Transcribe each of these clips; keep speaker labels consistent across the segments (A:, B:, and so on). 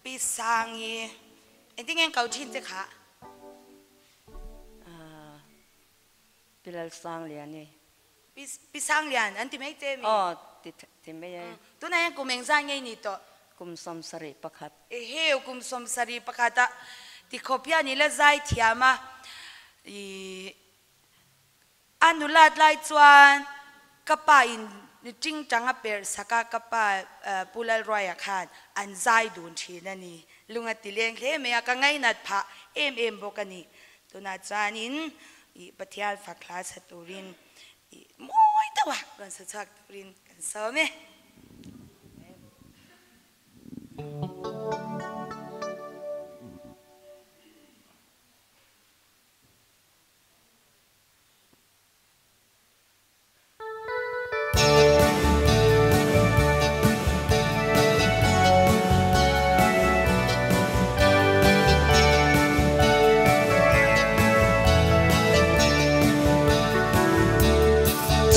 A: ปีสังยีไอ้ที่งั้นเขาชินจะขา
B: ปีละสังเลียนนี่
A: ปีสังเลียนอันที่ไม่เจมี
B: อ๋อที่ไม่
A: ตัวนั้นกูเมงสังยีนี่ตัว
B: กุมสมสริประคัต
A: เฮ้ยกุมสมสรีประคัตที่ขบยานี่ละใจเทียมาอนุลาดไล่จวนกป้าอินจริงจังอ่ะเป็นสักกป้าปุลรอยอาคารอันใจดูนชีนั่นนี่ลุงอติเลี้ยงเฮ้เมียก็ง่ายนัดพะบอกกันนี่ตัวนัดจานินปฏิยัติฝักคลาสตูรินมวยตัวกันสักตูรินกันสาวไหม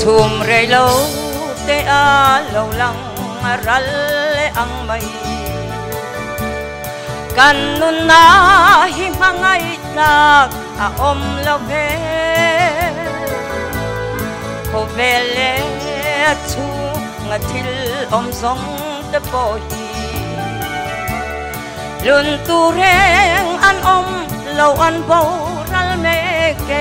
B: ชุมเรโลเตอาโลลังรัลเลอังไม่กันนุนนาหิมังไอจากอาอมลาเบโคเวเลชูงะทิลอมซงเตโปฮีลุนตูเรงอันอมโลอันโบรัลเมเก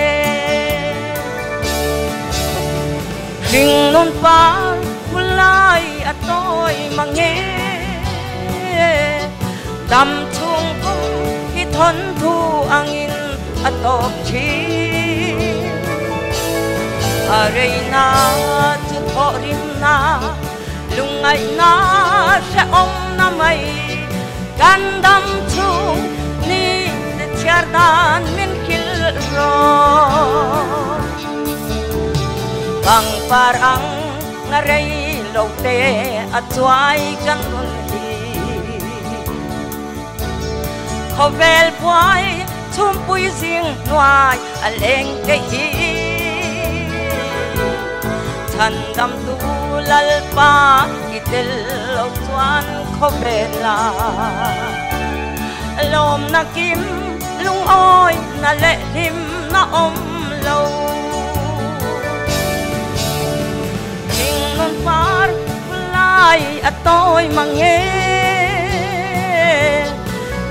B: ลิงนนปาบุลายอตอยมังเงดำทุ่งกุ้งที่ทนผู้อังอินอตบชีอะไรนาจุดพอริมนาลุงไงนาเสอมนาไม่กันดำทุ่งนี่จะเชียร์ดานมินคิลรอบางparang ngaray lote at suay ganun hi Kovel buhay tumpuy sing nuay aleng kahi Tandam tulal pa itil o tuan kovela Lom na kim lung oy na lehim na omlaw non par lai atoy manghe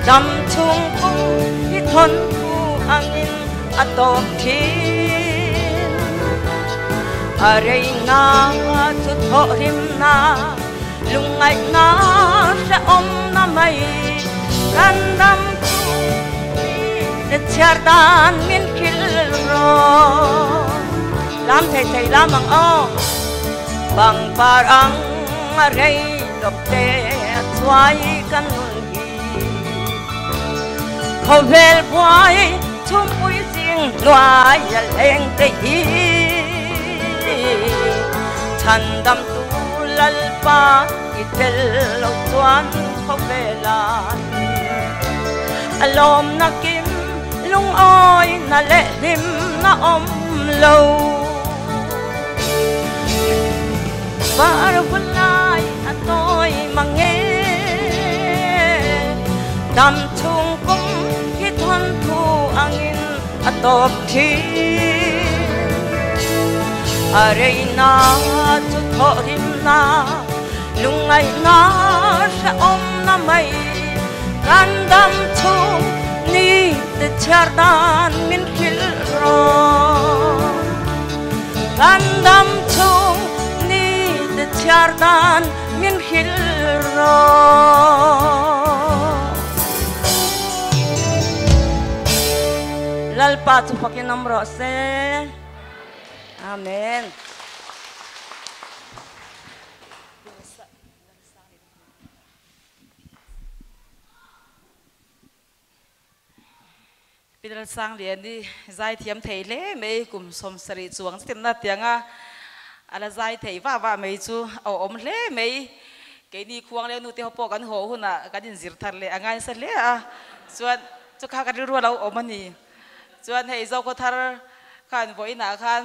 B: dam chung kung ithon ku angin atom thin arei na chu thorim na lungai na sa om na mai kan dam chung de chardan min kil ro lam thei thei lam ang o bang parang aray lokte at suay kanun hi Kovel buhay tumpuy sing luay aleng te hi Tandam tulal pa itel o tuan kovelan Alom na kim lung oy na lehim na omlaw Para walay atoy manghe Dam chung kung hithon thu angin atop thin Arey na chu thorim na lungay na sa om na may Kan dam chung ni te chardan min kilron Kan dam chung Chardan min hilro lalpa tu pakai nomor se amen
A: Pidal sang lian di zai thiam thei le me kum som sari chuang stem na tianga ala zai thei wa me chu om le me ke ni khuang le nu te ho kan ho huna ka din zir thar le angai sa le a chuan chu kha ka ru lo om ani chuan hei zo ko thar khan voina khan